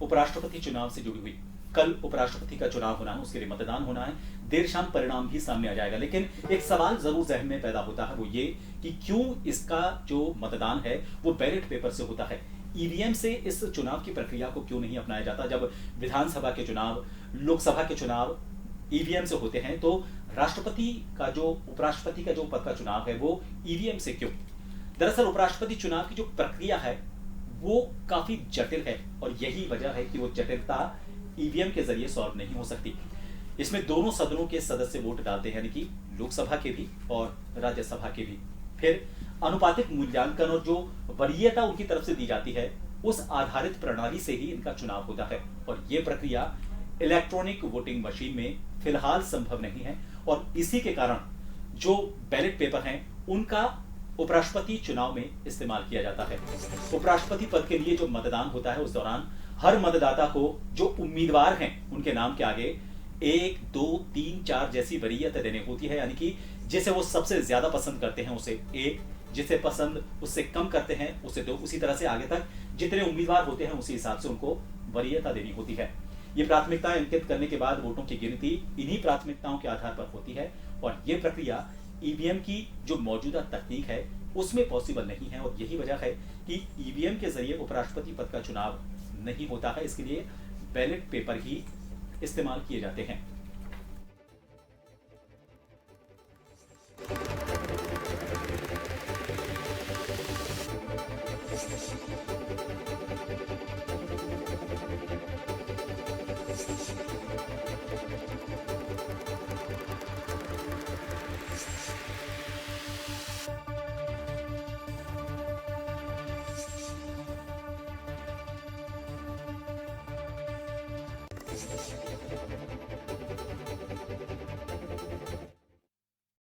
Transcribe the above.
उपराष्ट्रपति चुनाव से जुड़ी हुई। कल उपराष्ट्रपति का चुनाव होना है, उसके लिए मतदान होना है, देर शाम परिणाम भी सामने आ जाएगा। लेकिन एक सवाल जरूर जहन में पैदा होता है, वो ये कि क्यों इसका जो मतदान है वो बैलेट पेपर से होता है। ईवीएम से इस चुनाव की प्रक्रिया को क्यों नहीं अपनाया जाता? जब विधानसभा के चुनाव, लोकसभा के चुनाव ईवीएम से होते हैं, तो राष्ट्रपति का जो, उपराष्ट्रपति का जो पद का चुनाव है वो ईवीएम से क्यों? दरअसल उपराष्ट्रपति चुनाव की जो प्रक्रिया है वो काफी जटिल है, और यही वजह है कि वो जटिलता ईवीएम के जरिए सॉल्व नहीं हो सकती। इसमें दोनों सदनों के सदस्य वोट डालते हैं, यानी कि लोकसभा के भी और राज्यसभा के भी। फिर अनुपातिक मूल्यांकन और जो वरीयता उनकी तरफ से दी जाती है, उस आधारित प्रणाली से ही इनका चुनाव होता है। और यह प्रक्रिया इलेक्ट्रॉनिक वोटिंग मशीन में फिलहाल संभव नहीं है, और इसी के कारण जो बैलेट पेपर हैं उनका उपराष्ट्रपति चुनाव में इस्तेमाल किया जाता है। उपराष्ट्रपति पद के लिए जो मतदान होता है, उस दौरान हर मतदाता को जो उम्मीदवार हैं उनके नाम के आगे 1, 2, 3, 4 जैसी वरीयता देनी होती है, यानी कि जिसे वो सबसे ज्यादा पसंद करते हैं उसे 1, जिसे पसंद उससे कम करते हैं उसे 2, उसी तरह से आगे तक जितने उम्मीदवार होते हैं उसी हिसाब से उनको वरीयता देनी होती है। ये प्राथमिकताएं अंकित करने के बाद वोटों की गिनती इन्हीं प्राथमिकताओं के आधार पर होती है, और ये प्रक्रिया ईवीएम की जो मौजूदा तकनीक है उसमें पॉसिबल नहीं है। और यही वजह है कि ईवीएम के जरिए उपराष्ट्रपति पद का चुनाव नहीं होता है, इसके लिए बैलेट पेपर ही इस्तेमाल किए जाते हैं।